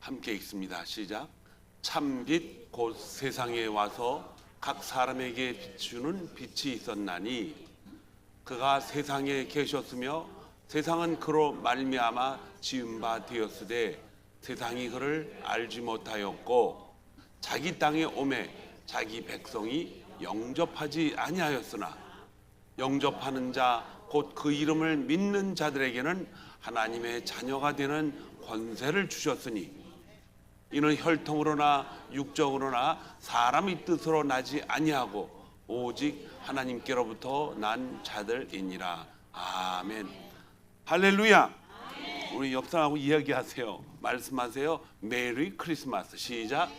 함께 읽습니다. 시작. 참빛 곧 세상에 와서 각 사람에게 비추는 빛이 있었나니 그가 세상에 계셨으며 세상은 그로 말미암아 지은 바 되었으되 세상이 그를 알지 못하였고 자기 땅에 오매 자기 백성이 영접하지 아니하였으나 영접하는 자 곧 그 이름을 믿는 자들에게는 하나님의 자녀가 되는 권세를 주셨으니 이는 혈통으로나 육적으로나 사람의 뜻으로 나지 아니하고 오직 하나님께로부터 난 자들이니라. 아멘. 할렐루야. 우리 옆사람하고 이야기하세요. 말씀하세요. 메리 크리스마스. 시작.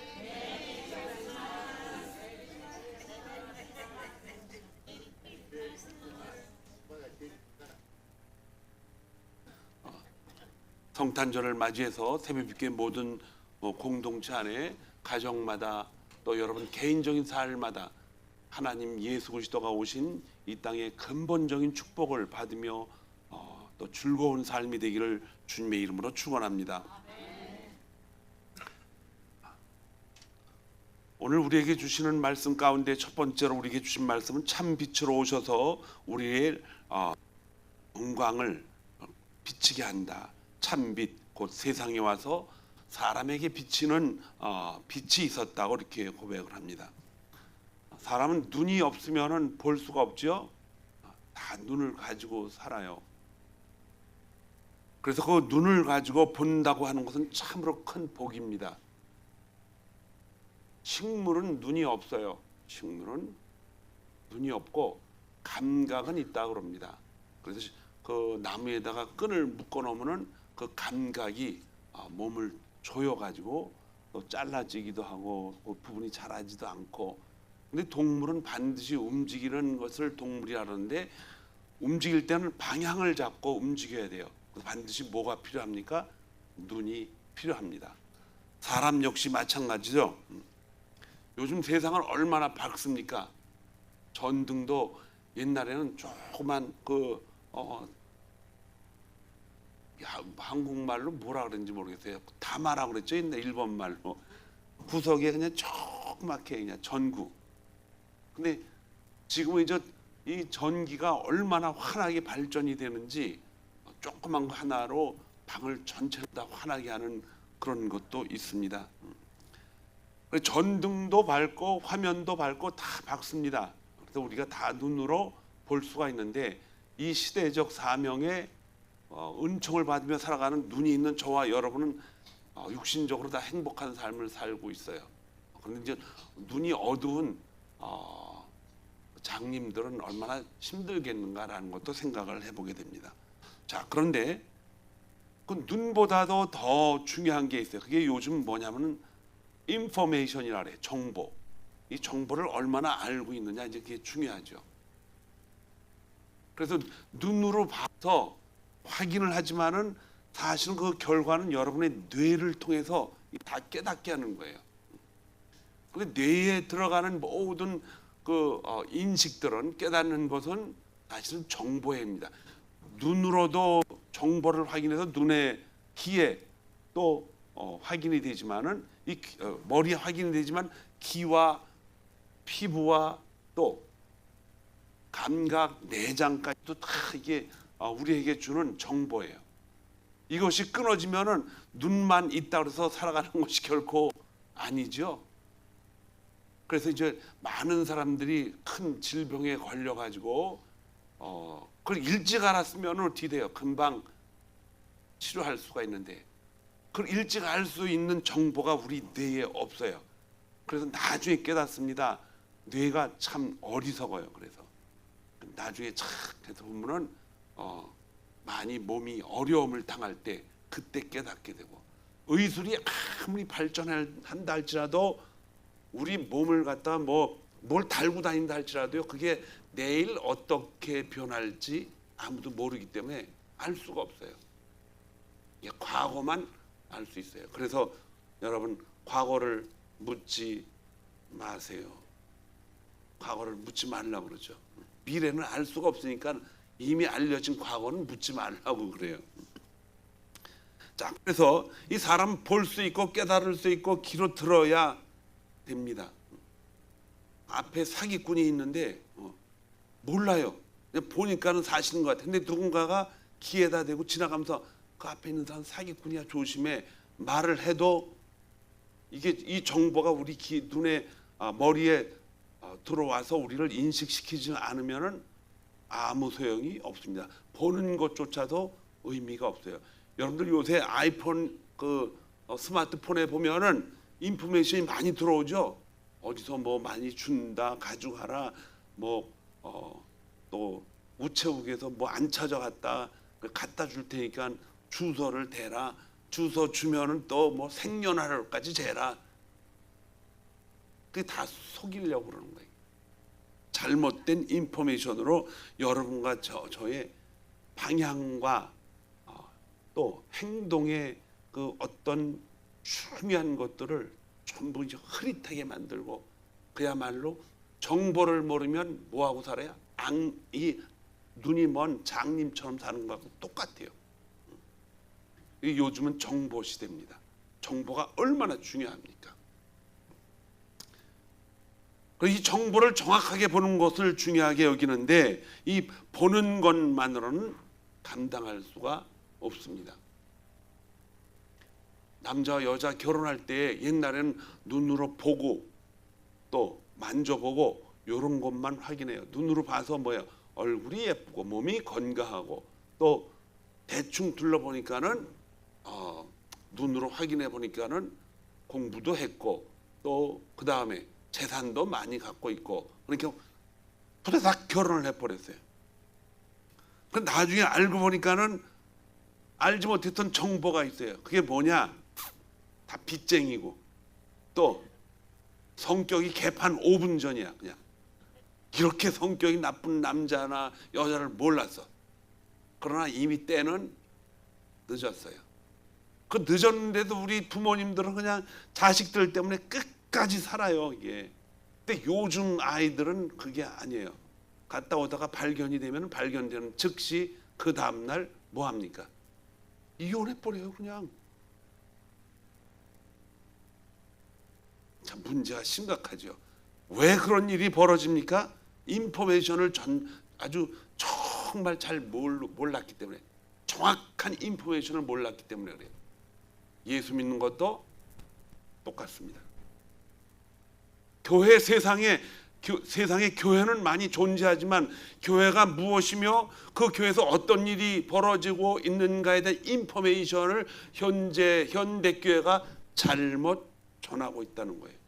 성탄절을 맞이해서 새벽빛의 모든 공동체 안에 가정마다 또 여러분 개인적인 삶마다 하나님 예수 그리스도가 오신 이 땅의 근본적인 축복을 받으며 또 즐거운 삶이 되기를 주님의 이름으로 축원합니다. 오늘 우리에게 주시는 말씀 가운데 첫 번째로 우리에게 주신 말씀은 참 빛으로 오셔서 우리의 영광을 비치게 한다. 참빛 곧 세상에 와서 사람에게 비치는 빛이 있었다고 이렇게 고백을 합니다. 사람은 눈이 없으면 볼 수가 없죠. 다 눈을 가지고 살아요. 그래서 그 눈을 가지고 본다고 하는 것은 참으로 큰 복입니다. 식물은 눈이 없어요. 식물은 눈이 없고 감각은 있다고 그럽니다. 그래서 그 나무에다가 끈을 묶어 놓으면은 그 감각이 몸을 조여가지고 또 잘라지기도 하고 그 부분이 자라지도 않고. 근데 동물은 반드시 움직이는 것을 동물이라 하는데 움직일 때는 방향을 잡고 움직여야 돼요. 그래서 반드시 뭐가 필요합니까? 눈이 필요합니다. 사람 역시 마찬가지죠. 요즘 세상은 얼마나 밝습니까? 전등도 옛날에는 조그만 한국말로 뭐라 그랬는지 모르겠어요. 다마라고 그랬죠. 옛날 일본말로. 구석에 그냥 조그맣게 그냥 전구. 근데 지금은 이제 이 전기가 얼마나 환하게 발전이 되는지 조그만 거 하나로 방을 전체를 다 환하게 하는 그런 것도 있습니다. 전등도 밝고 화면도 밝고 다 밝습니다. 그래서 우리가 다 눈으로 볼 수가 있는데 이 시대적 사명에 은총을 받으며 살아가는 눈이 있는 저와 여러분은 육신적으로 다 행복한 삶을 살고 있어요. 그런데 이제 눈이 어두운 장님들은 얼마나 힘들겠는가라는 것도 생각을 해보게 됩니다. 자, 그런데 그 눈보다도 더 중요한 게 있어요. 그게 요즘 뭐냐면은 인포메이션이라 그래요. 정보. 이 정보를 얼마나 알고 있느냐 이제 그게 중요하죠. 그래서 눈으로 봐서 확인을 하지만은 사실은 그 결과는 여러분의 뇌를 통해서 다 깨닫게 하는 거예요. 근데 뇌에 들어가는 모든 그 인식들은 깨닫는 것은 사실은 정보입니다. 눈으로도 정보를 확인해서 눈의 귀에 또 확인이 되지만은 머리에 확인이 되지만 귀와 피부와 또 감각, 내장까지도 다 이게 우리에게 주는 정보예요. 이것이 끊어지면은 눈만 있다 그래서 살아가는 것이 결코 아니죠. 그래서 이제 많은 사람들이 큰 질병에 걸려가지고 그걸 일찍 알았으면 어떻게 돼요? 금방 치료할 수가 있는데 그걸 일찍 알 수 있는 정보가 우리 뇌에 없어요. 그래서 나중에 깨닫습니다. 뇌가 참 어리석어요. 그래서 나중에 착 해서 보면은 많이 몸이 어려움을 당할 때 그때 깨닫게 되고 의술이 아무리 발전한다 할지라도 우리 몸을 갖다 뭘 달고 다닌다 할지라도요 그게 내일 어떻게 변할지 아무도 모르기 때문에 알 수가 없어요. 이게 과거만 알 수 있어요. 그래서 여러분 과거를 묻지 마세요. 과거를 묻지 말라고 그러죠. 미래는 알 수가 없으니까 이미 알려진 과거는 묻지 말라고 그래요. 자, 그래서 이 사람 볼 수 있고 깨달을 수 있고 귀로 들어야 됩니다. 앞에 사기꾼이 있는데 몰라요. 그냥 보니까는 사실인 것 같은데 누군가가 귀에다 대고 지나가면서 그 앞에 있는 사람 사기꾼이야 조심해 말을 해도 이게 이 정보가 우리 눈에 머리에 들어와서 우리를 인식시키지 않으면은 아무 소용이 없습니다. 보는 것조차도 의미가 없어요. 여러분들 요새 아이폰 스마트폰에 보면은 인포메이션이 많이 들어오죠. 어디서 뭐 많이 준다, 가져가라, 또 우체국에서 뭐 안 찾아갔다, 갖다 줄 테니까 주소를 대라. 주소 주면은 또 뭐 생년월일까지 재라. 그게 다 속이려고 그러는 거예요. 잘못된 인포메이션으로 여러분과 저의 방향과 또 행동의 그 어떤 중요한 것들을 전부 이제 흐릿하게 만들고 그야말로 정보를 모르면 뭐하고 살아요? 이 눈이 먼 장님처럼 사는 거하고 똑같아요. 요즘은 정보 시대입니다. 정보가 얼마나 중요합니까? 이 정보를 정확하게 보는 것을 중요하게 여기는데 이 보는 것만으로는 감당할 수가 없습니다. 남자와 여자 결혼할 때 옛날에는 눈으로 보고 또 만져보고 이런 것만 확인해요. 눈으로 봐서 뭐예요? 얼굴이 예쁘고 몸이 건강하고 또 대충 둘러보니까는 눈으로 확인해 보니까는 공부도 했고 또 그 다음에 재산도 많이 갖고 있고 그러니까 후다닥 결혼을 해버렸어요. 그 나중에 알고 보니까는 알지 못했던 정보가 있어요. 그게 뭐냐? 다 빚쟁이고 또 성격이 개판 5분 전이야. 그냥 이렇게 성격이 나쁜 남자나 여자를 몰랐어. 그러나 이미 때는 늦었어요. 그 늦었는데도 우리 부모님들은 그냥 자식들 때문에 끝까지 살아요. 이게. 근데 요즘 아이들은 그게 아니에요. 갔다 오다가 발견이 되면 발견되는 즉시 그 다음날 뭐 합니까? 이혼해버려요 그냥. 참 문제가 심각하죠. 왜 그런 일이 벌어집니까? 인포메이션을 아주 정말 잘 몰랐기 때문에 정확한 인포메이션을 몰랐기 때문에 그래요. 예수 믿는 것도 똑같습니다. 세상에 교회는 많이 존재하지만 교회가 무엇이며 그 교회에서 어떤 일이 벌어지고 있는가에 대한 인포메이션을 현대교회가 잘못 전하고 있다는 거예요.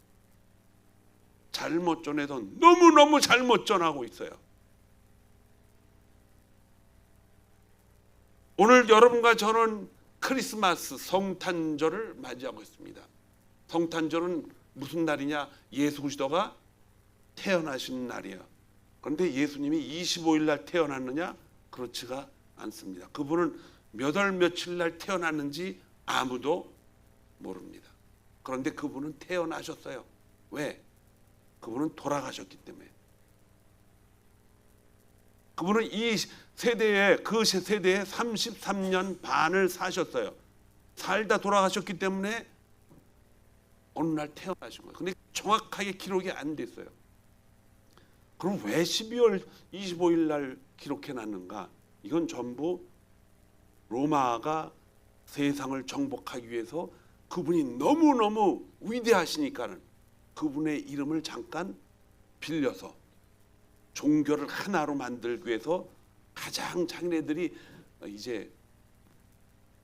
잘못 전해서 너무너무 잘못 전하고 있어요. 오늘 여러분과 저는 크리스마스 성탄절을 맞이하고 있습니다. 성탄절은 무슨 날이냐? 예수 그리스도가 태어나신 날이에요. 그런데 예수님이 25일 날 태어났느냐? 그렇지가 않습니다. 그분은 몇 월 며칠 날 태어났는지 아무도 모릅니다. 그런데 그분은 태어나셨어요. 왜? 그분은 돌아가셨기 때문에. 그분은 이 세대에 33년 반을 사셨어요. 살다 돌아가셨기 때문에 어느 날 태어나신 거예요. 근데 정확하게 기록이 안 됐어요. 그럼 왜 12월 25일 날 기록해 놨는가? 이건 전부 로마가 세상을 정복하기 위해서 그분이 너무너무 위대하시니까는 그분의 이름을 잠깐 빌려서 종교를 하나로 만들기 위해서 가장 자기네들이 이제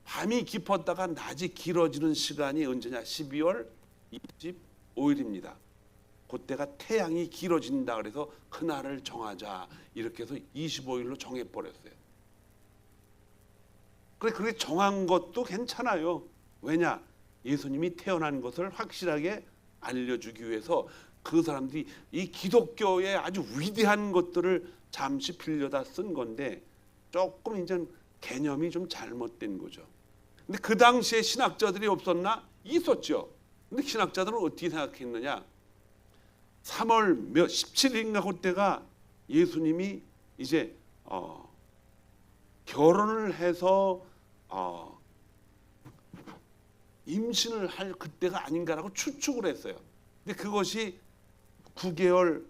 밤이 깊었다가 낮이 길어지는 시간이 언제냐? 12월 25일입니다. 그때가 태양이 길어진다 그래서 그날을 정하자 이렇게 해서 25일로 정해버렸어요. 그렇게 정한 것도 괜찮아요. 왜냐? 예수님이 태어난 것을 확실하게 알려주기 위해서 그 사람들이 이 기독교의 아주 위대한 것들을 잠시 빌려다 쓴 건데 조금 이제 개념이 좀 잘못된 거죠. 근데 그 당시에 신학자들이 없었나? 있었죠. 근데 신학자들은 어떻게 생각했느냐? 3월 17일인가 그때가 예수님이 이제 결혼을 해서 임신을 할 그때가 아닌가라고 추측을 했어요. 근데 그것이 9개월,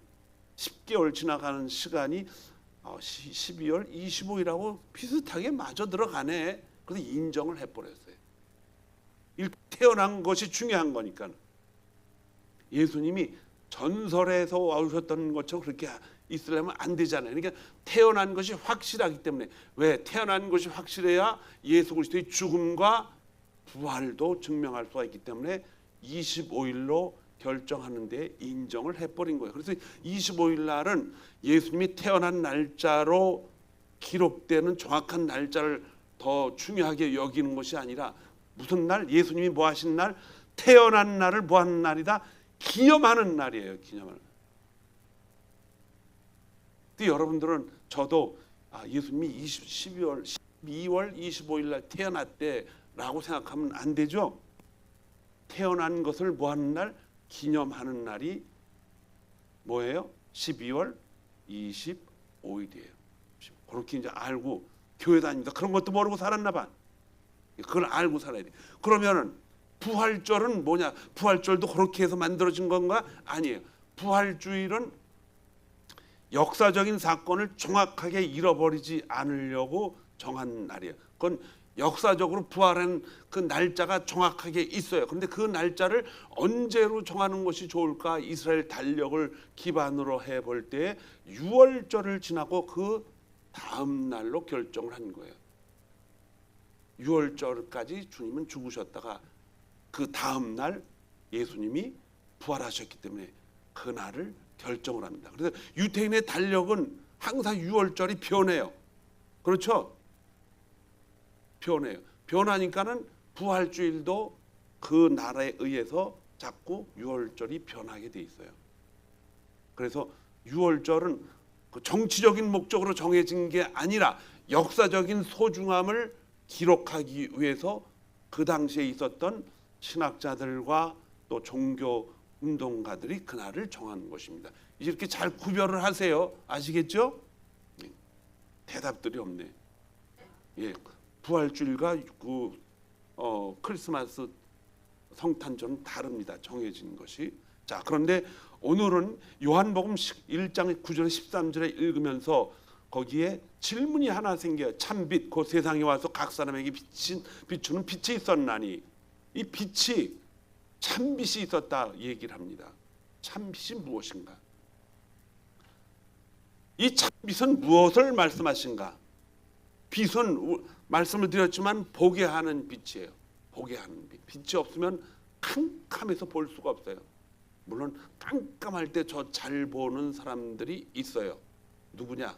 10개월 지나가는 시간이 12월 25일하고 비슷하게 맞아 들어가네. 그래서 인정을 해버렸어요. 태어난 것이 중요한 거니까. 예수님이 전설에서 오셨던 것처럼 그렇게 있으려면 안 되잖아요. 그러니까 태어난 것이 확실하기 때문에, 왜 태어난 것이 확실해야 예수 그리스도의 죽음과 부활도 증명할 수가 있기 때문에 25일로 결정하는 데 인정을 해버린 거예요. 그래서 25일 날은 예수님이 태어난 날짜로 기록되는 정확한 날짜를 더 중요하게 여기는 것이 아니라, 무슨 날? 예수님이 뭐 하신 날? 태어난 날을 뭐 하는 날이다? 기념하는 날이에요. 기념하는. 근데 여러분들은, 저도 예수님이 12월 25일 날 태어났대라고 생각하면 안 되죠. 태어난 것을 뭐 하는 날? 기념하는 날이 뭐예요? 12월 25일이에요. 그렇게 이제 알고 교회 다닙니다. 그런 것도 모르고 살았나 봐. 그걸 알고 살아야 돼. 그러면은 부활절은 뭐냐? 부활절도 그렇게 해서 만들어진 건가? 아니에요. 부활주일은 역사적인 사건을 정확하게 잃어버리지 않으려고 정한 날이에요. 그건 역사적으로 부활한 그 날짜가 정확하게 있어요. 그런데 그 날짜를 언제로 정하는 것이 좋을까? 이스라엘 달력을 기반으로 해볼 때 6월절을 지나고 그 다음 날로 결정을 한 거예요. 6월절까지 주님은 죽으셨다가 그 다음 날 예수님이 부활하셨기 때문에 그 날을 결정을 합니다. 그래서 유태인의 달력은 항상 6월절이 변해요. 그렇죠? 변해요. 변하니까는 부활주일도 그 나라에 의해서 자꾸 6월절이 변하게 돼 있어요. 그래서 6월절은 그 정치적인 목적으로 정해진 게 아니라 역사적인 소중함을 기록하기 위해서 그 당시에 있었던 신학자들과 또 종교 운동가들이 그날을 정한 것입니다. 이렇게 잘 구별을 하세요. 아시겠죠? 대답들이 없네. 예, 부활주일과 크리스마스 성탄절은 다릅니다. 정해진 것이. 자, 그런데 오늘은 요한복음 1장 9절 13절에 읽으면서 거기에 질문이 하나 생겨요. 참빛, 그 세상에 와서 각 사람에게 비추는 빛이 있었나니, 이 빛이 참빛이 있었다 얘기를 합니다. 참빛이 무엇인가? 이 참빛은 무엇을 말씀하신가? 빛은 말씀을 드렸지만 보게 하는 빛이에요. 보게 하는 빛. 빛이 없으면 캄캄해서 볼 수가 없어요. 물론 깜깜할 때 저 잘 보는 사람들이 있어요. 누구냐?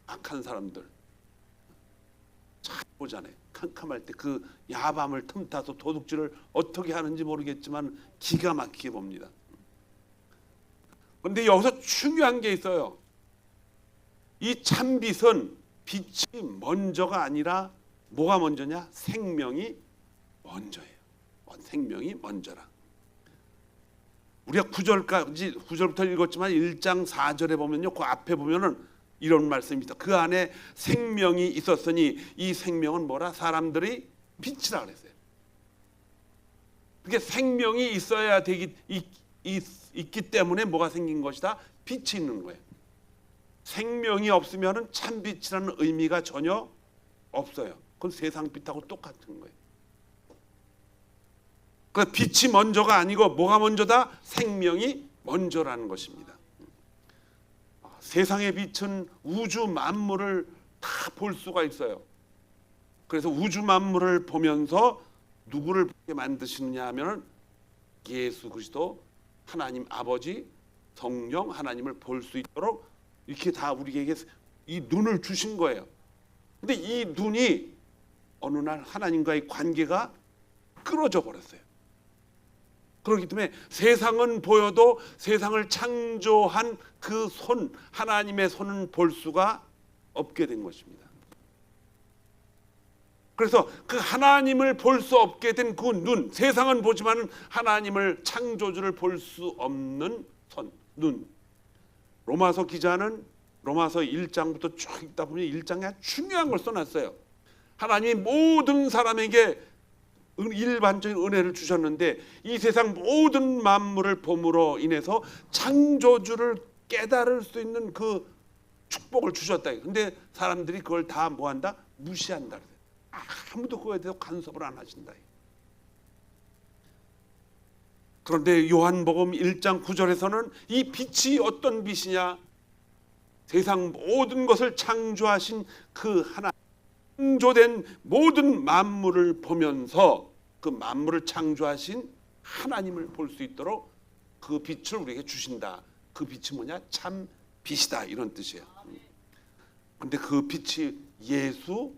악한 사람들. 잘 보잖아요. 캄캄할 때 그 야밤을 틈타서 도둑질을 어떻게 하는지 모르겠지만 기가 막히게 봅니다. 그런데 여기서 중요한 게 있어요. 이 참빛은 빛이 먼저가 아니라 뭐가 먼저냐? 생명이 먼저예요. 생명이 먼저라. 우리가 9절부터 읽었지만 1장 4절에 보면요, 그 앞에 보면은 이런 말씀입니다. 그 안에 생명이 있었으니 이 생명은 뭐라? 사람들이 빛이라 그랬어요. 그게 생명이 있어야 있기 때문에 뭐가 생긴 것이다? 빛이 있는 거예요. 생명이 없으면은 참빛이라는 의미가 전혀 없어요. 그건 세상 빛하고 똑같은 거예요. 그 빛이 먼저가 아니고 뭐가 먼저다? 생명이 먼저라는 것입니다. 세상의 빛은 우주 만물을 다 볼 수가 있어요. 그래서 우주 만물을 보면서 누구를 보게 만드시느냐 하면 예수 그리스도, 하나님 아버지, 성령, 하나님을 볼 수 있도록 이렇게 다 우리에게 이 눈을 주신 거예요. 근데 이 눈이 어느 날 하나님과의 관계가 끊어져 버렸어요. 그렇기 때문에 세상은 보여도 세상을 창조한 그 손, 하나님의 손은 볼 수가 없게 된 것입니다. 그래서 그 하나님을 볼 수 없게 된 그 눈, 세상은 보지만 하나님을, 창조주를 볼 수 없는 손, 눈. 로마서 기자는 로마서 1장부터 쭉 읽다 보면 1장에 중요한 걸 써놨어요. 하나님이 모든 사람에게 일반적인 은혜를 주셨는데 이 세상 모든 만물을 봄으로 인해서 창조주를 깨달을 수 있는 그 축복을 주셨다. 근데 사람들이 그걸 다 뭐한다? 무시한다. 아무도 그거에 대해서 간섭을 안 하신다. 그런데 요한복음 1장 9절에서는 이 빛이 어떤 빛이냐? 세상 모든 것을 창조하신 그 하나님, 창조된 모든 만물을 보면서 그 만물을 창조하신 하나님을 볼 수 있도록 그 빛을 우리에게 주신다. 그 빛이 뭐냐? 참 빛이다, 이런 뜻이에요. 근데 그 빛이 예수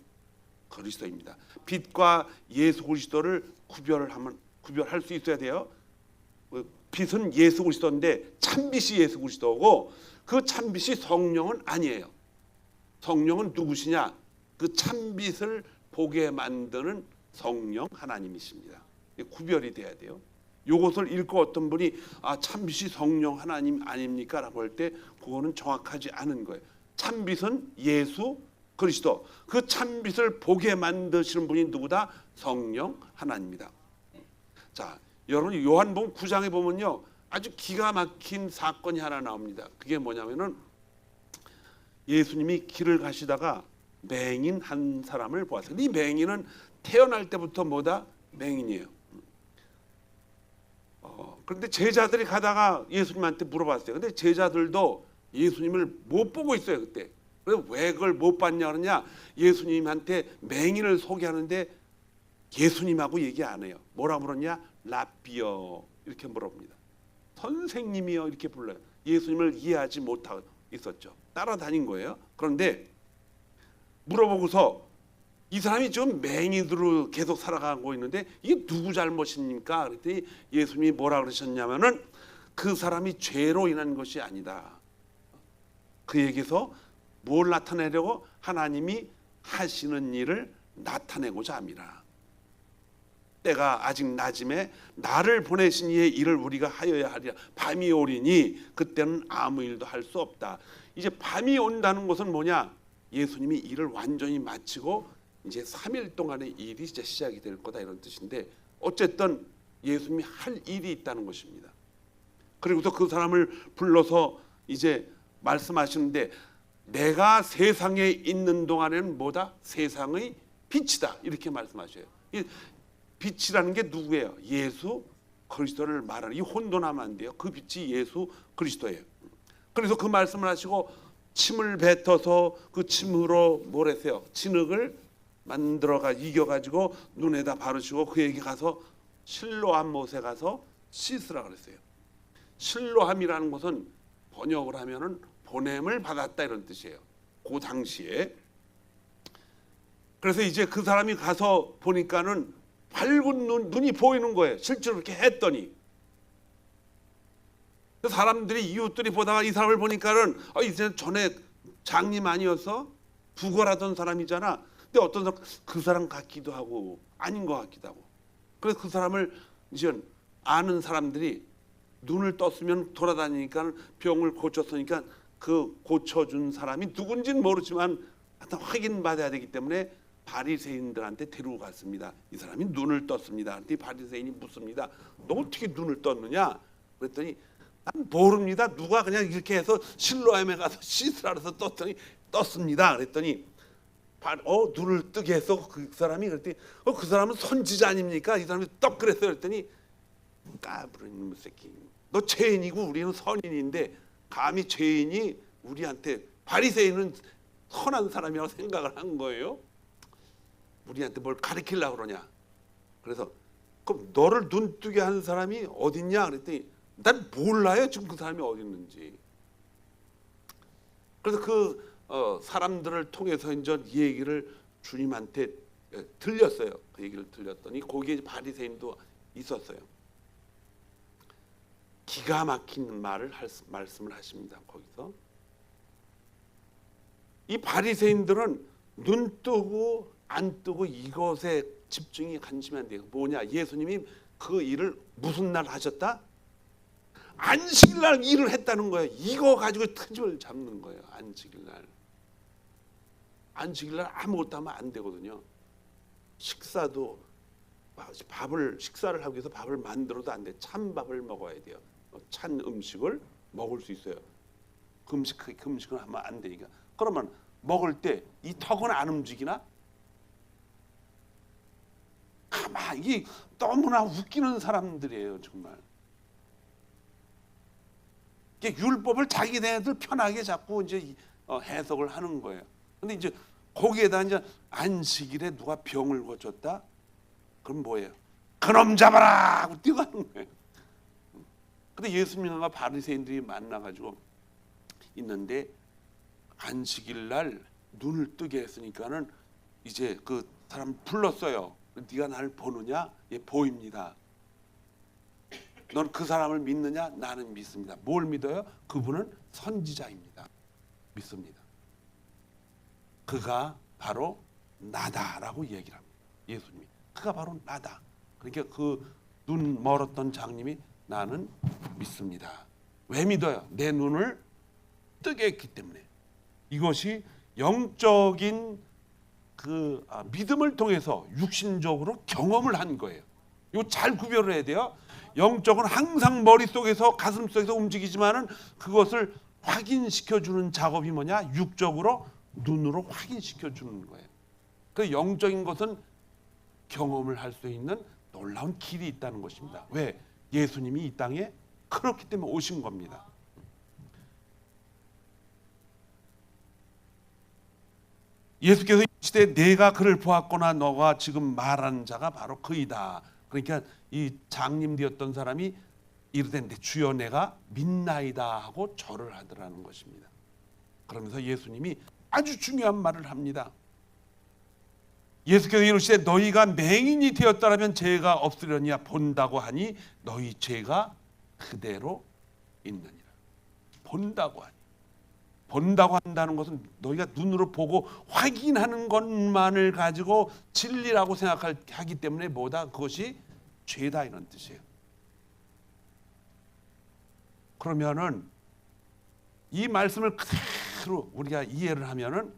그리스도입니다. 빛과 예수 그리스도를 구별할 수 있어야 돼요. 빛은 예수 그리스도인데 참빛이 예수 그리스도고 그 참빛이 성령은 아니에요. 성령은 누구시냐? 그 참빛을 보게 만드는 성령 하나님이십니다. 구별이 돼야 돼요. 이것을 읽고 어떤 분이 참빛이 성령 하나님 아닙니까? 라고 할 때 그거는 정확하지 않은 거예요. 참빛은 예수 그리스도, 그 참빛을 보게 만드시는 분이 누구다? 성령 하나님입니다. 자, 여러분 요한복음 9장에 보면요 아주 기가 막힌 사건이 하나 나옵니다. 그게 뭐냐면은 예수님이 길을 가시다가 맹인 한 사람을 보았어요. 이 맹인은 태어날 때부터 뭐다? 맹인이에요. 그런데 제자들이 가다가 예수님한테 물어봤어요. 근데 제자들도 예수님을 못 보고 있어요 그때. 그래서 왜 그걸 못 봤냐 그러냐? 예수님한테 맹인을 소개하는데 예수님하고 얘기 안 해요. 뭐라고 그러냐? 라비어 이렇게 물어봅니다. 선생님이요 이렇게 불러요. 예수님을 이해하지 못하고 있었죠. 따라다닌 거예요. 그런데 물어보고서 이 사람이 지금 맹인으로 계속 살아가고 있는데 이게 누구 잘못입니까? 그랬더니 예수님이 뭐라 그러셨냐면은 그 사람이 죄로 인한 것이 아니다. 그에게서 뭘 나타내려고? 하나님이 하시는 일을 나타내고자 함이라. 때가 아직 낮음에 나를 보내신 이의 일을 우리가 하여야 하리라. 밤이 오리니 그때는 아무 일도 할 수 없다. 이제 밤이 온다는 것은 뭐냐? 예수님이 일을 완전히 마치고 이제 3일 동안의 일이 이제 시작이 될 거다, 이런 뜻인데 어쨌든 예수님이 할 일이 있다는 것입니다. 그리고서 그 사람을 불러서 이제 말씀하시는데 내가 세상에 있는 동안에는 뭐다? 세상의 빛이다, 이렇게 말씀하셔요. 이 빛이라는 게 누구예요? 예수 그리스도를 말하는, 이 혼돈하면 안 돼요. 그 빛이 예수 그리스도예요. 그래서 그 말씀을 하시고 침을 뱉어서 그 침으로 뭘 했어요? 진흙을 만들어가 이겨가지고 눈에다 바르시고 그에게 가서 실로암 못에 가서 씻으라 그랬어요. 실로암이라는 것은 번역을 하면은 보냄을 받았다, 이런 뜻이에요. 그 당시에. 그래서 이제 그 사람이 가서 보니까는 밝은 눈이 보이는 거예요. 실제로 그렇게 했더니 사람들이, 이웃들이 보다가 이 사람을 보니까는 이제 전에 장님 아니어서 부거라던 사람이잖아. 근데 어떤 사람 그 사람 같기도 하고 아닌 것 같기도 하고. 그래서 그 사람을 이제 아는 사람들이 눈을 떴으면 돌아다니니까 병을 고쳤으니까 그 고쳐준 사람이 누군지는 모르지만 하여튼 확인받아야 되기 때문에 바리새인들한테 데리고 갔습니다. 이 사람이 눈을 떴습니다. 그랬더니 바리새인이 묻습니다. 너 어떻게 눈을 떴느냐? 그랬더니 난 모릅니다. 누가 그냥 이렇게 해서 실로암에 가서 씻으라 해서 떴습니다. 그랬더니 눈을 뜨게 해서 그 사람이, 그랬더니 그 사람은 선지자 아닙니까? 이 사람이 떡 그랬어요. 그랬더니 까부른 놈의 새끼, 너 죄인이고 우리는 선인인데 감히 죄인이 우리한테, 바리새인은 선한 사람이라고 생각을 한 거예요. 우리한테 뭘 가르치려고 그러냐. 그래서 그럼 너를 눈 뜨게 한 사람이 어딨냐 그랬더니 난 몰라요 지금 그 사람이 어디 있는지. 그래서 그 사람들을 통해서 이제 이 얘기를 주님한테 들렸어요. 그 얘기를 들렸더니 거기에 바리새인도 있었어요. 기가 막힌 말씀을 하십니다. 거기서 이 바리새인들은 눈 뜨고 안 뜨고 이것에 집중이 관심이 안 돼요. 뭐냐? 예수님이 그 일을 무슨 날 하셨다? 안식일 날 일을 했다는 거예요. 이거 가지고 트집을 잡는 거예요. 안식일 날. 안식일 날 아무것도 하면 안 되거든요. 식사도 밥을 식사를 하기 위해서 밥을 만들어도 안 돼. 찬 밥을 먹어야 돼요. 찬 음식을 먹을 수 있어요. 그 음식은 하면 안 되니까. 그러면 먹을 때 이 턱은 안 움직이나? 가만 이게 너무나 웃기는 사람들이에요, 정말. 이게 율법을 자기네들 편하게 자꾸 이제 해석을 하는 거예요. 근데 이제 거기에다 이제 안식일에 누가 병을 고쳤다? 그럼 뭐예요? 그놈 잡아라 하고 뛰어가는 거예요. 근데 예수님과 바리새인들이 만나가지고 있는데 안식일 날 눈을 뜨게 했으니까는 이제 그 사람 불렀어요. 네가 나를 보느냐? 예, 보입니다. 넌 그 사람을 믿느냐? 나는 믿습니다. 뭘 믿어요? 그분은 선지자입니다. 믿습니다. 그가 바로 나다라고 얘기를 합니다. 예수님이 그가 바로 나다. 그러니까 그 눈 멀었던 장님이 나는 믿습니다. 왜 믿어요? 내 눈을 뜨게 했기 때문에. 이것이 영적인 그 믿음을 통해서 육신적으로 경험을 한 거예요. 이거 잘 구별을 해야 돼요. 영적은 항상 머릿속에서 가슴속에서 움직이지만은 그것을 확인시켜 주는 작업이 뭐냐? 육적으로 눈으로 확인시켜 주는 거예요. 그 영적인 것은 경험을 할 수 있는 놀라운 길이 있다는 것입니다. 왜? 예수님이 이 땅에 그렇기 때문에 오신 겁니다. 예수께서 이르시되 내가 그를 보았거나 너가 지금 말하는 자가 바로 그이다. 그러니까 이 장님 되었던 사람이 이르되 주여 내가 믿나이다 하고 절을 하더라는 것입니다. 그러면서 예수님이 아주 중요한 말을 합니다. 예수께서 이르시되 너희가 맹인이 되었다라면 죄가 없으려니와 본다고 하니 너희 죄가 그대로 있느니라. 본다고 하니. 본다고 한다는 것은 너희가 눈으로 보고 확인하는 것만을 가지고 진리라고 생각하기 때문에 뭐다? 그것이 죄다 이런 뜻이에요. 그러면은 이 말씀을 그대로 우리가 이해를 하면은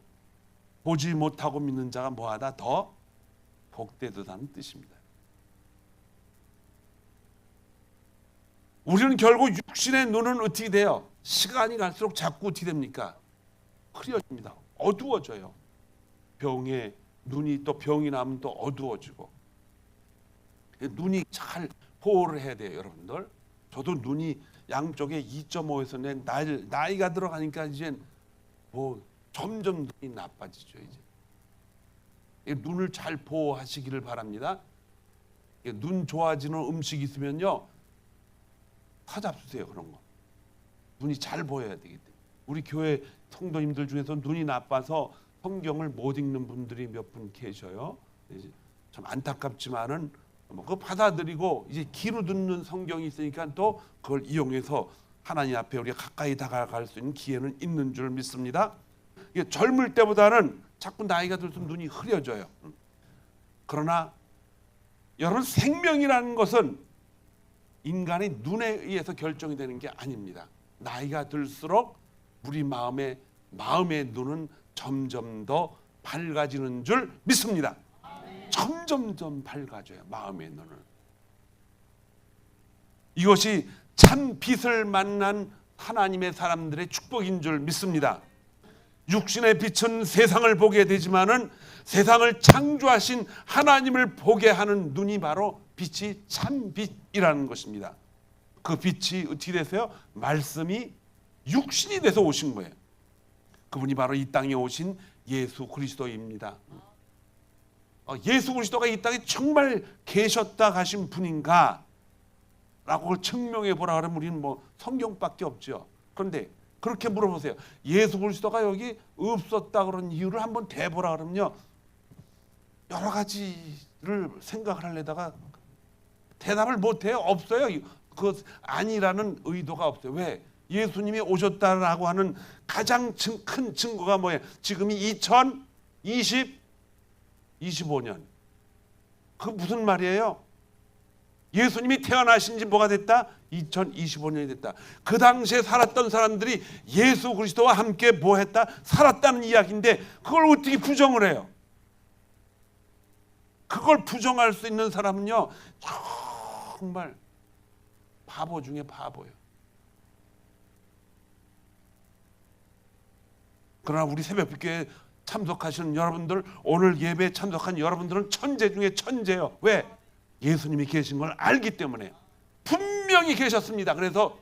보지 못하고 믿는 자가 뭐하다? 더 복되도다는 뜻입니다. 우리는 결국 육신의 눈은 어떻게 돼요? 시간이 갈수록 자꾸 어떻게 됩니까? 흐려집니다. 어두워져요. 병에 눈이 또 병이 나면 또 어두워지고. 눈이 잘 보호를 해야 돼요, 여러분들. 저도 눈이 양쪽에 2.5에서 내 나이가 들어가니까 이제 뭐 점점 눈이 나빠지죠. 이제 눈을 잘 보호하시기를 바랍니다. 눈 좋아지는 음식 있으면요, 사잡수세요. 그런 거. 눈이 잘 보여야 되기 때문에. 우리 교회 성도님들 중에서 눈이 나빠서 성경을 못 읽는 분들이 몇 분 계셔요. 참 안타깝지만은 그거 받아들이고 이제 귀로 듣는 성경이 있으니까 또 그걸 이용해서 하나님 앞에 우리가 가까이 다가갈 수 있는 기회는 있는 줄 믿습니다. 이게 젊을 때보다는 자꾸 나이가 들수록 눈이 흐려져요. 그러나 여러분, 생명이라는 것은 인간의 눈에 의해서 결정이 되는 게 아닙니다. 나이가 들수록 우리 마음의 눈은 점점 더 밝아지는 줄 믿습니다. 점점 밝아져요, 마음의 눈은. 이것이 참 빛을 만난 하나님의 사람들의 축복인 줄 믿습니다. 육신의 빛은 세상을 보게 되지만은 세상을 창조하신 하나님을 보게 하는 눈이 바로 빛이 참 빛이라는 것입니다. 그 빛이 어떻게 되세요? 말씀이 육신이 돼서 오신 거예요. 그분이 바로 이 땅에 오신 예수 그리스도입니다. 예수 그리스도가 이 땅에 정말 계셨다 가신 분인가? 라고 증명해 보라 그러면 우리는 뭐 성경밖에 없죠. 그런데 그렇게 물어보세요. 예수 그리스도가 여기 없었다 그런 이유를 한번 대보라 그러면요, 여러 가지를 생각을 하려다가 대답을 못해요. 없어요. 그 아니라는 의도가 없어요. 왜? 예수님이 오셨다라고 하는 가장 큰 증거가 뭐예요? 지금이 2025년. 그 무슨 말이에요? 예수님이 태어나신 지 뭐가 됐다? 2025년이 됐다. 그 당시에 살았던 사람들이 예수 그리스도와 함께 뭐 했다? 살았다는 이야기인데 그걸 어떻게 부정을 해요? 그걸 부정할 수 있는 사람은요 정말 바보 중에 바보예요. 그러나 우리 새벽기도에 참석하시는 여러분들, 오늘 예배에 참석한 여러분들은 천재 중에 천재예요. 왜? 예수님이 계신 걸 알기 때문에. 분명히 계셨습니다. 그래서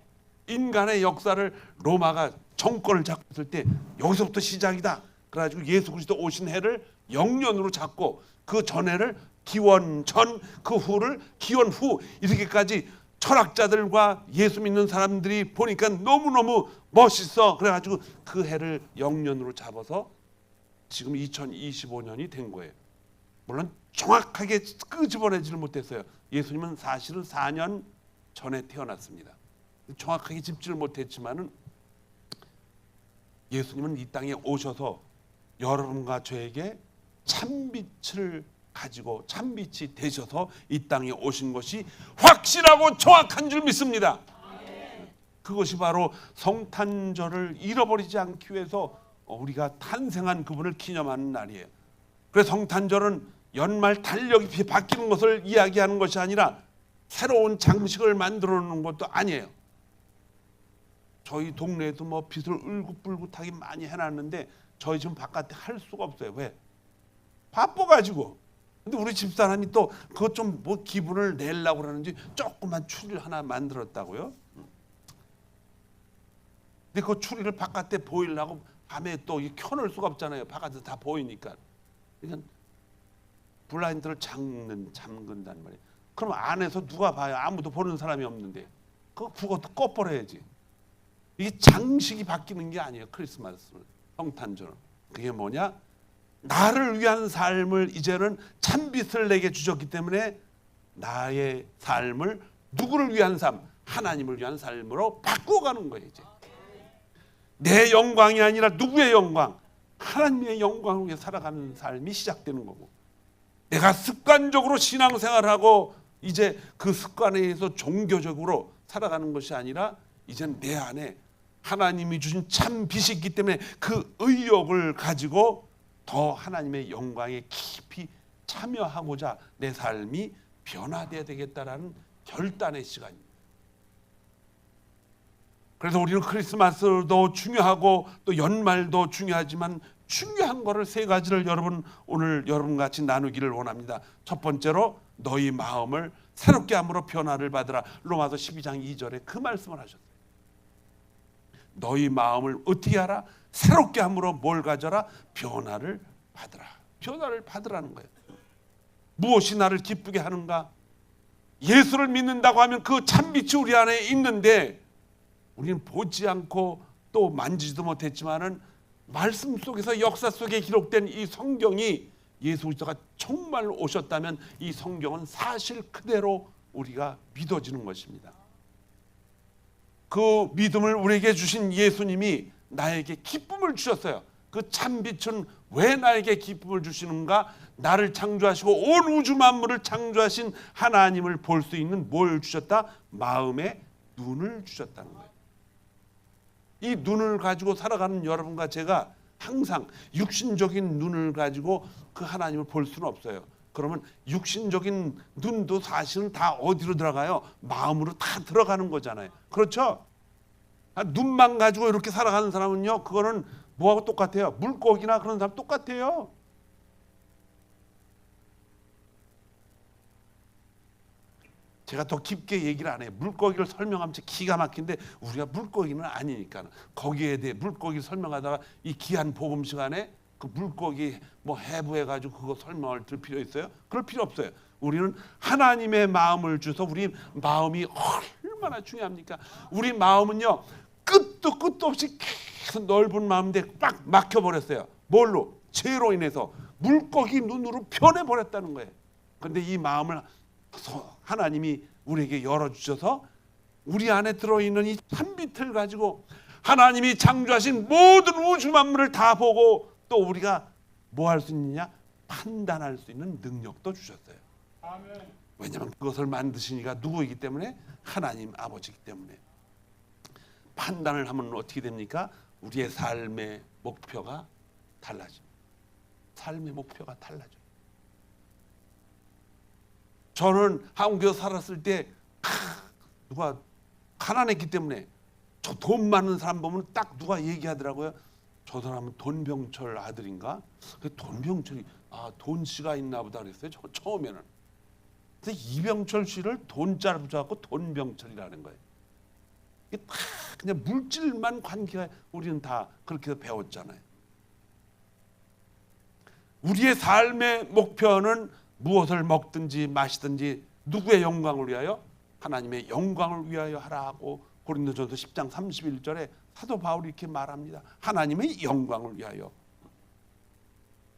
인간의 역사를 로마가 정권을 잡고 있을 때 여기서부터 시작이다. 그래가지고 예수 그리스도 오신 해를 영년으로 잡고 그 전해를 기원 전, 그 후를 기원 후, 이렇게까지 철학자들과 예수 믿는 사람들이 보니까 너무너무 멋있어. 그래가지고 그 해를 영년으로 잡아서 지금 2025년이 된 거예요. 물론 정확하게 끄집어내지를 못했어요. 예수님은 사실은 4년 전에 태어났습니다. 정확하게 짚지를 못했지만은 예수님은 이 땅에 오셔서 여러분과 저에게 참빛을 가지고 참빛이 되셔서 이 땅에 오신 것이 확실하고 정확한 줄 믿습니다. 그것이 바로 성탄절을 잃어버리지 않기 위해서 우리가 탄생한 그분을 기념하는 날이에요. 그래서 성탄절은 연말 달력이 바뀌는 것을 이야기하는 것이 아니라 새로운 장식을 만들어 놓는 것도 아니에요. 저희 동네에도 뭐 빛을 울긋불긋하게 많이 해놨는데 저희 지금 바깥에 할 수가 없어요. 왜? 바빠가지고. 근데 우리 집사람이 또 그것 좀 뭐 기분을 내려고 그러는지 조그만 추리를 하나 만들었다고요. 근데 그 추리를 바깥에 보이려고 밤에 또 켜놓을 수가 없잖아요. 바깥에서 다 보이니까. 그러니까 블라인드를 잠근단 말이에요. 그럼 안에서 누가 봐요? 아무도 보는 사람이 없는데. 그것도 꺼버려야지. 이게 장식이 바뀌는 게 아니에요. 크리스마스, 성탄절은. 그게 뭐냐? 나를 위한 삶을 이제는 참빛을 내게 주셨기 때문에 나의 삶을 누구를 위한 삶? 하나님을 위한 삶으로 바꿔가는 거예요. 이제 내 영광이 아니라 누구의 영광? 하나님의 영광을 위해 살아가는 삶이 시작되는 거고, 내가 습관적으로 신앙생활하고 이제 그 습관에 의해서 종교적으로 살아가는 것이 아니라 이제는 내 안에 하나님이 주신 참 빛이 있기 때문에 그 의욕을 가지고 더 하나님의 영광에 깊이 참여하고자 내 삶이 변화되어야 되겠다라는 결단의 시간입니다. 그래서 우리는 크리스마스도 중요하고 또 연말도 중요하지만 중요한 거를 세 가지를 오늘 여러분 같이 나누기를 원합니다. 첫 번째로 너희 마음을 새롭게 함으로 변화를 받으라. 로마서 12장 2절에 그 말씀을 하셨어요. 너희 마음을 어떻게 하라? 새롭게 함으로 뭘 가져라? 변화를 받으라. 변화를 받으라는 거예요. 무엇이 나를 기쁘게 하는가? 예수를 믿는다고 하면 그 참빛이 우리 안에 있는데 우리는 보지 않고 또 만지지도 못했지만은 말씀 속에서 역사 속에 기록된 이 성경이 예수 그리스도가 정말 오셨다면 이 성경은 사실 그대로 우리가 믿어지는 것입니다. 그 믿음을 우리에게 주신 예수님이 나에게 기쁨을 주셨어요. 그 참빛은 왜 나에게 기쁨을 주시는가? 나를 창조하시고 온 우주 만물을 창조하신 하나님을 볼 수 있는 뭘 주셨다? 마음의 눈을 주셨다는 거예요. 이 눈을 가지고 살아가는 여러분과 제가 항상 육신적인 눈을 가지고 그 하나님을 볼 수는 없어요. 그러면 육신적인 눈도 사실은 다 어디로 들어가요? 마음으로 다 들어가는 거잖아요. 그렇죠? 눈만 가지고 이렇게 살아가는 사람은요, 그거는 뭐하고 똑같아요? 물고기나 그런 사람 똑같아요. 제가 더 깊게 얘기를 안 해요. 물고기를 설명하면 기가 막힌데 우리가 물고기는 아니니까 거기에 대해 물고기를 설명하다가 이 귀한 복음 시간에 그 물고기 뭐 해부해가지고 그거 설명을 들 필요 있어요? 그럴 필요 없어요. 우리는 하나님의 마음을 주셔서 우리 마음이 얼마나 중요합니까? 우리 마음은요 끝도 없이 계속 넓은 마음인데 빡 막혀버렸어요. 뭘로? 죄로 인해서 물고기 눈으로 변해버렸다는 거예요. 그런데 이 마음을 하나님이 우리에게 열어주셔서 우리 안에 들어있는 이 참빛을 가지고 하나님이 창조하신 모든 우주 만물을 다 보고 또 우리가 뭐 할 수 있느냐? 판단할 수 있는 능력도 주셨어요. 아멘. 왜냐하면 그것을 만드신 이가 누구이기 때문에? 하나님 아버지이기 때문에. 판단을 하면 어떻게 됩니까? 우리의 삶의 목표가 달라집니다. 삶의 목표가 달라져요. 저는 한국에서 살았을 때 누가 가난했기 때문에 저 돈 많은 사람 보면 딱 누가 얘기하더라고요. 저 사람은 돈병철 아들인가? 돈병철이 돈 씨가 있나 보다 그랬어요. 저 처음에는. 근데 이병철 씨를 돈자로 붙여갖고 돈병철이라는 거예요. 이게 다 그냥 물질만 관계가 우리는 다 그렇게 배웠잖아요. 우리의 삶의 목표는 무엇을 먹든지 마시든지 누구의 영광을 위하여? 하나님의 영광을 위하여 하라고 고린도전서 10장 31절에 사도 바울이 이렇게 말합니다. 하나님의 영광을 위하여.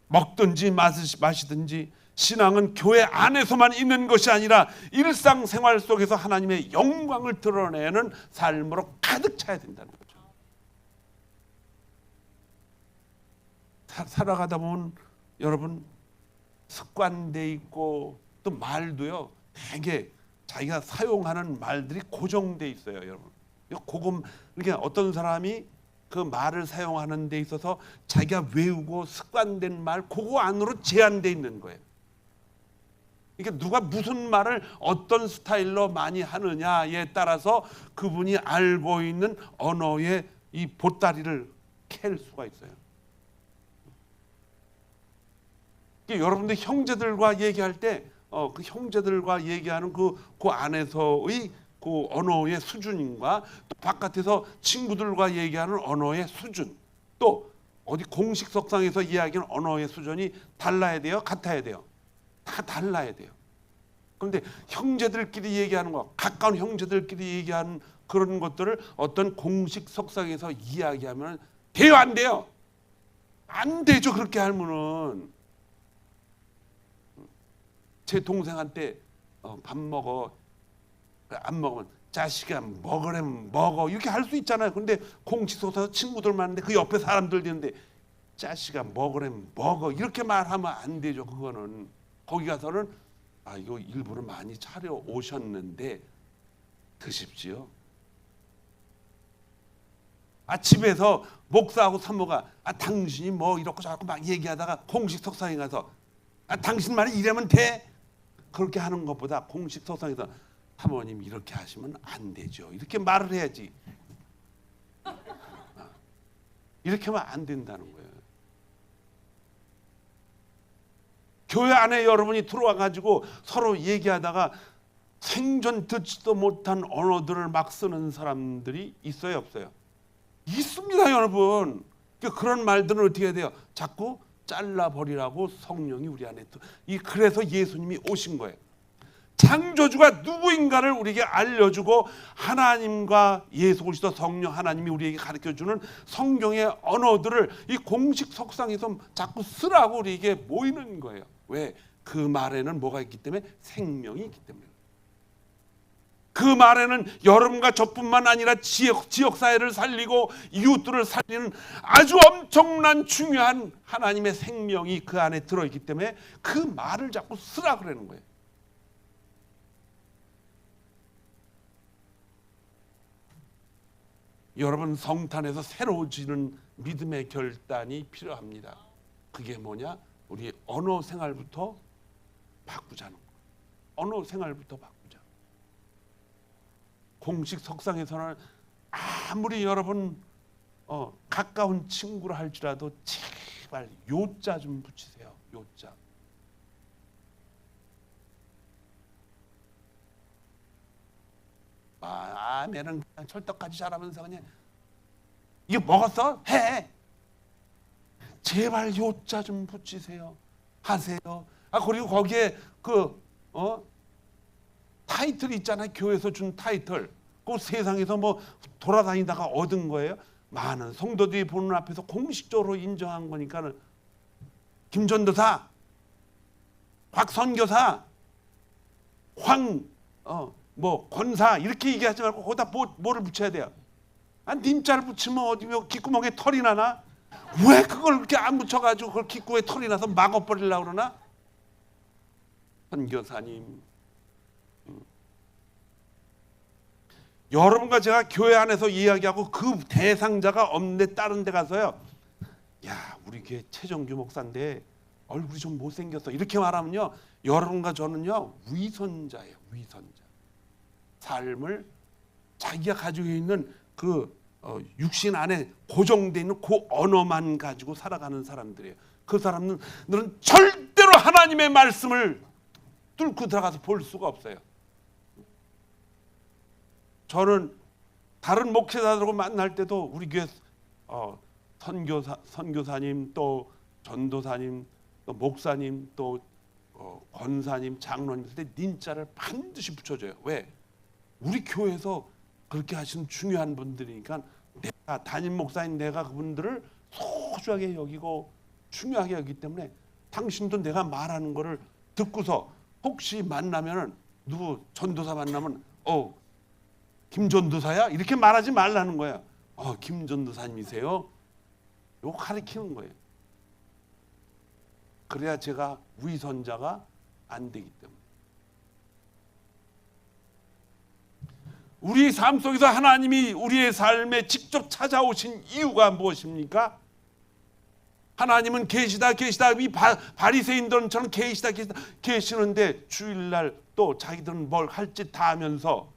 먹든지 마시든지 신앙은 교회 안에서만 있는 것이 아니라 일상생활 속에서 하나님의 영광을 드러내는 삶으로 가득 차야 된다는 거죠. 살아가다 보면 여러분 습관돼 있고 또 말도요 되게 자기가 사용하는 말들이 고정돼 있어요. 여러분 그러니까 어떤 사람이 그 말을 사용하는 데 있어서 자기가 외우고 습관된 말 그거 안으로 제한돼 있는 거예요. 그러니까 누가 무슨 말을 어떤 스타일로 많이 하느냐에 따라서 그분이 알고 있는 언어의 이 보따리를 캘 수가 있어요. 여러분들 형제들과 얘기할 때 그 형제들과 얘기하는 그 안에서의 그 언어의 수준과 또 바깥에서 친구들과 얘기하는 언어의 수준, 또 어디 공식 석상에서 이야기하는 언어의 수준이 달라야 돼요? 같아야 돼요? 다 달라야 돼요. 그런데 형제들끼리 얘기하는 거, 가까운 형제들끼리 얘기하는 그런 것들을 어떤 공식 석상에서 이야기하면 돼요? 안 돼요? 안 되죠. 그렇게 하면은. 제 동생한테 밥 먹어. 안 먹으면 자식아 먹으려면 먹어. 이렇게 할 수 있잖아요. 근데 공식 석상에서 친구들 많은데 그 옆에 사람들 있는데 자식아 먹으려면 먹어. 이렇게 말하면 안 되죠. 그거는. 거기 가서는 이거 일부러 많이 차려 오셨는데 드십시오. 집에서 목사하고 사모가 당신이 뭐 이렇고 저렇고 막 얘기하다가 공식 석상에 가서 당신 말이 이러면 돼? 그렇게 하는 것보다 공식 석상에서 사모님 이렇게 하시면 안 되죠. 이렇게 말을 해야지. 이렇게 하면 안 된다는 거예요. 교회 안에 여러분이 들어와 가지고 서로 얘기하다가 생전 듣지도 못한 언어들을 막 쓰는 사람들이 있어요, 없어요? 있습니다, 여러분. 그런 말들은 어떻게 해야 돼요? 자꾸 잘라버리라고 성령이 우리 안에 그래서 예수님이 오신 거예요. 창조주가 누구인가를 우리에게 알려주고 하나님과 예수 그리스도 성령 하나님이 우리에게 가르쳐주는 성경의 언어들을 이 공식 석상에서 자꾸 쓰라고 우리에게 모이는 거예요. 왜? 그 말에는 뭐가 있기 때문에? 생명이 있기 때문에. 그 말에는 여러분과 저뿐만 아니라 지역사회를 살리고 이웃들을 살리는 아주 엄청난 중요한 하나님의 생명이 그 안에 들어있기 때문에 그 말을 자꾸 쓰라 그러는 거예요. 여러분 성탄에서 새로워지는 믿음의 결단이 필요합니다. 그게 뭐냐? 우리 언어 생활부터 바꾸자는 거예요. 언어 생활부터 바꾸자. 공식 석상에서는 아무리 여러분 가까운 친구라 할지라도 제발 요자 좀 붙이세요. 요자. 아내는 그냥 철떡까지 잘하면서 그냥 이거 먹었어? 해. 제발 요자 좀 붙이세요. 하세요. 그리고 거기에 타이틀 있잖아요. 교회에서 준 타이틀. 그 세상에서 뭐 돌아다니다가 얻은 거예요. 많은 성도들이 보는 앞에서 공식적으로 인정한 거니까 김전도사, 곽선교사, 권사 이렇게 얘기하지 말고 거기다 뭐를 붙여야 돼요? 님자를 붙이면 어디 귓구멍에 털이 나나? 왜 그걸 그렇게 안 붙여가지고 그걸 귓구에 털이 나서 막아버리려고 그러나? 선교사님. 여러분과 제가 교회 안에서 이야기하고 그 대상자가 없는데 다른 데 가서요. 야, 우리 교회 최정규 목사인데 얼굴이 좀 못생겼어 이렇게 말하면요, 여러분과 저는요 위선자예요. 위선자. 삶을 자기가 가지고 있는 그 육신 안에 고정되어 있는 그 언어만 가지고 살아가는 사람들이에요. 그 사람들은 절대로 하나님의 말씀을 뚫고 들어가서 볼 수가 없어요. 저는 다른 목회자들하고 만날 때도 우리 교회 선교사님 또 전도사님 또 목사님 또 권사님 장로님 있을 때 닌자를 반드시 붙여줘요. 왜? 우리 교회에서 그렇게 하시는 중요한 분들이니까 내가 담임 목사인 내가 그분들을 소중하게 여기고 중요하게 여기기 때문에 당신도 내가 말하는 거를 듣고서 혹시 만나면은 누구 전도사 만나면 김전도사야? 이렇게 말하지 말라는 거야. 김전도사님이세요? 이거 가르치는 거예요. 그래야 제가 위선자가 안 되기 때문에. 우리 삶 속에서 하나님이 우리의 삶에 직접 찾아오신 이유가 무엇입니까? 하나님은 계시다 이 바리새인들처럼 계시다 계시는데 주일날 또 자기들은 뭘 할 짓 다 하면서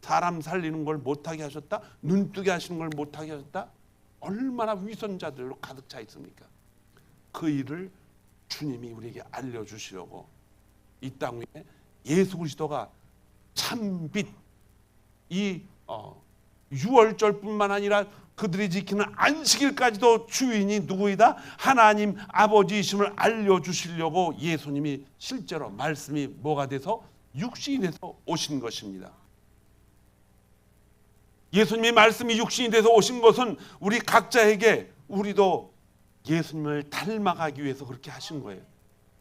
사람 살리는 걸 못하게 하셨다? 눈뜨게 하시는 걸 못하게 하셨다? 얼마나 위선자들로 가득 차 있습니까? 그 일을 주님이 우리에게 알려주시려고 이 땅 위에 예수 그리스도가 참빛 이 6월절뿐만 아니라 그들이 지키는 안식일까지도 주인이 누구이다? 하나님 아버지이심을 알려주시려고 예수님이 실제로 말씀이 뭐가 돼서 육신이 돼서 오신 것입니다. 예수님의 말씀이 육신이 돼서 오신 것은 우리 각자에게 우리도 예수님을 닮아가기 위해서 그렇게 하신 거예요.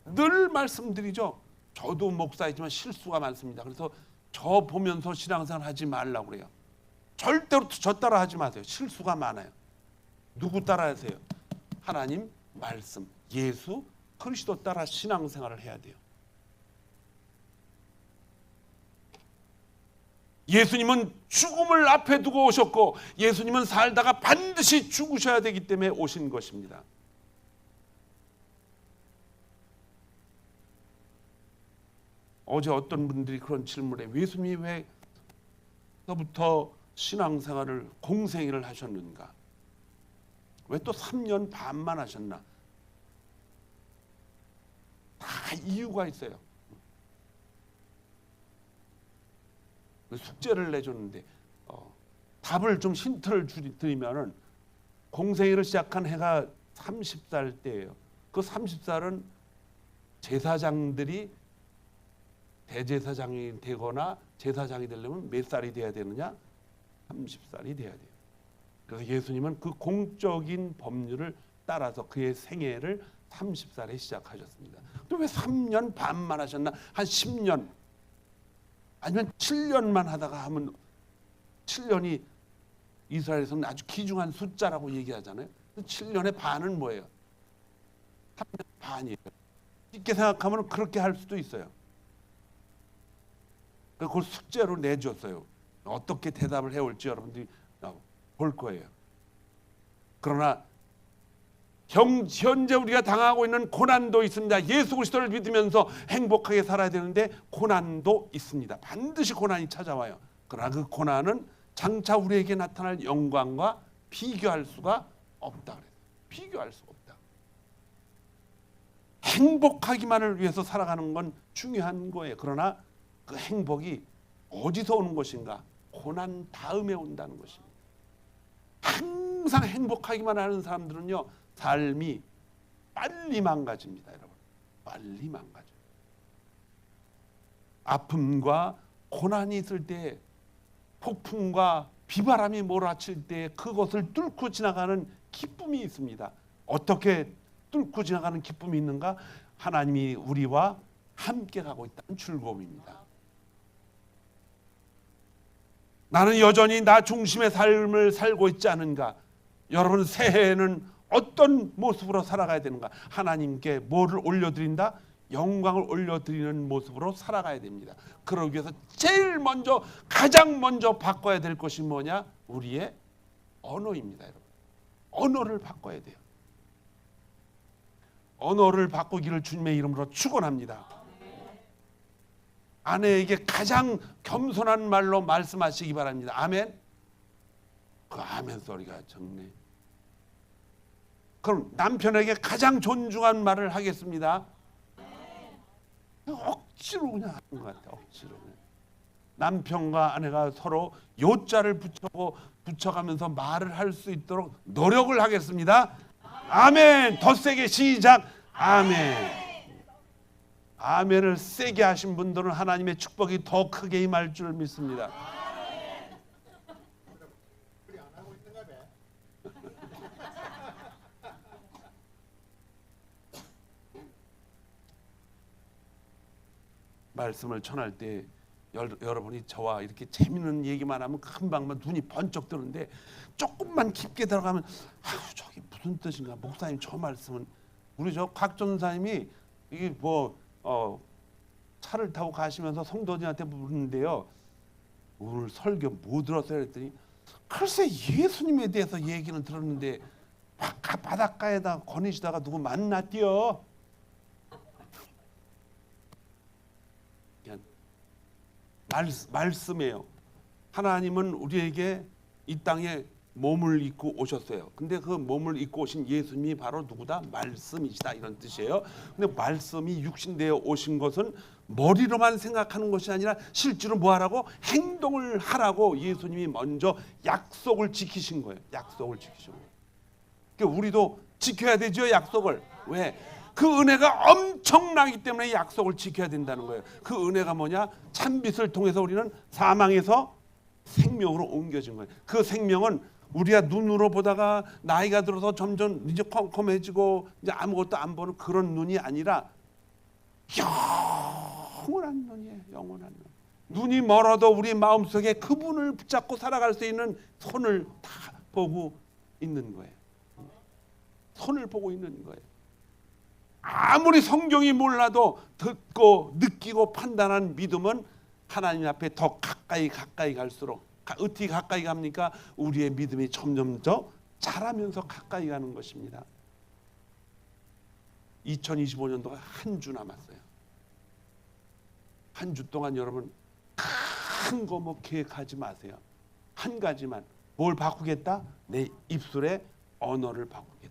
늘 말씀드리죠. 저도 목사이지만 실수가 많습니다. 그래서 저 보면서 신앙생활 하지 말라고 그래요. 절대로 저 따라 하지 마세요. 실수가 많아요. 누구 따라 하세요? 하나님 말씀, 예수 그리스도 따라 신앙생활을 해야 돼요. 예수님은 죽음을 앞에 두고 오셨고 예수님은 살다가 반드시 죽으셔야 되기 때문에 오신 것입니다. 어제 어떤 분들이 그런 질문에 예수님이 왜 부터 신앙생활을 공생애를 하셨는가? 왜 또 3년 반만 하셨나? 다 이유가 있어요. 숙제를 내줬는데 답을 좀 힌트를 드리면은 공생애를 시작한 해가 30살 때예요. 그 30살은 제사장들이 대제사장이 되거나 제사장이 되려면 몇 살이 돼야 되느냐? 30살이 돼야 돼요. 그래서 예수님은 그 공적인 법률을 따라서 그의 생애를 30살에 시작하셨습니다. 또 왜 3년 반만 하셨나? 한 10년 아니면 7년만 하다가 하면 7년이 이스라엘에서는 아주 귀중한 숫자라고 얘기하잖아요. 7년의 반은 뭐예요? 3년 반이에요. 쉽게 생각하면 그렇게 할 수도 있어요. 그걸 숙제로 내줬어요. 어떻게 대답을 해올지 여러분들이 볼 거예요. 그러나 현재 우리가 당하고 있는 고난도 있습니다. 예수 그리스도를 믿으면서 행복하게 살아야 되는데 고난도 있습니다. 반드시 고난이 찾아와요. 그러나 그 고난은 장차 우리에게 나타날 영광과 비교할 수가 없다. 비교할 수 없다. 행복하기만을 위해서 살아가는 건 중요한 거예요. 그러나 그 행복이 어디서 오는 것인가? 고난 다음에 온다는 것입니다. 항상 행복하기만 하는 사람들은요, 삶이 빨리 망가집니다, 여러분. 빨리 망가져요. 아픔과 고난이 있을 때, 폭풍과 비바람이 몰아칠 때 그것을 뚫고 지나가는 기쁨이 있습니다. 어떻게 뚫고 지나가는 기쁨이 있는가? 하나님이 우리와 함께 가고 있다는 즐거움입니다. 나는 여전히 나 중심의 삶을 살고 있지 않은가? 여러분, 새해에는 어떤 모습으로 살아가야 되는가? 하나님께 뭐를 올려드린다? 영광을 올려드리는 모습으로 살아가야 됩니다. 그러기 위해서 제일 먼저 가장 먼저 바꿔야 될 것이 뭐냐? 우리의 언어입니다, 여러분. 언어를 바꿔야 돼요. 언어를 바꾸기를 주님의 이름으로 축원합니다. 아내에게 가장 겸손한 말로 말씀하시기 바랍니다. 아멘. 그 아멘 소리가 적네. 그럼 남편에게 가장 존중한 말을 하겠습니다. 억지로 그냥 하는 것 같아. 억지로. 남편과 아내가 서로 요자를 붙여가면서 말을 할 수 있도록 노력을 하겠습니다. 아멘. 더 세게 시작. 아멘. 아멘을 세게 하신 분들은 하나님의 축복이 더 크게 임할 줄 믿습니다. 말씀을 전할 때 여러분이 저와 이렇게 재밌는 얘기만 하면 금방만 눈이 번쩍 뜨는데 조금만 깊게 들어가면 아유 저게 무슨 뜻인가, 목사님 저 말씀은 우리 저 곽 전사님이 이게 뭐 차를 타고 가시면서 성도들한테 묻는데요, 오늘 설교 뭐 들었어요? 그랬더니 글쎄 예수님에 대해서 얘기는 들었는데 바닷가에다 거니시다가 누구 만났디요. 말씀이에요. 하나님은 우리에게 이 땅에 몸을 입고 오셨어요. 근데 그 몸을 입고 오신 예수님이 바로 누구다? 말씀이시다, 이런 뜻이에요. 근데 말씀이 육신되어 오신 것은 머리로만 생각하는 것이 아니라 실제로 뭐 하라고? 행동을 하라고 예수님이 먼저 약속을 지키신 거예요. 약속을 지키신 거예요. 그러니까 우리도 지켜야 되죠, 약속을. 왜? 그 은혜가 엄청나기 때문에 약속을 지켜야 된다는 거예요. 그 은혜가 뭐냐? 참빛을 통해서 우리는 사망에서 생명으로 옮겨진 거예요. 그 생명은 우리가 눈으로 보다가 나이가 들어서 점점 이제 컴컴해지고 이제 아무것도 안 보는 그런 눈이 아니라 영원한 눈이에요. 영원한 눈. 눈이 멀어도 우리 마음속에 그분을 붙잡고 살아갈 수 있는 손을 다 보고 있는 거예요. 손을 보고 있는 거예요. 아무리 성경이 몰라도 듣고 느끼고 판단한 믿음은 하나님 앞에 더 가까이 갈수록 어떻게 가까이 갑니까? 우리의 믿음이 점점 더 자라면서 가까이 가는 것입니다. 2025년도가 한 주 남았어요. 한 주 동안 여러분 큰 거 뭐 계획하지 마세요. 한 가지만, 뭘 바꾸겠다? 내 입술의 언어를 바꾸겠다.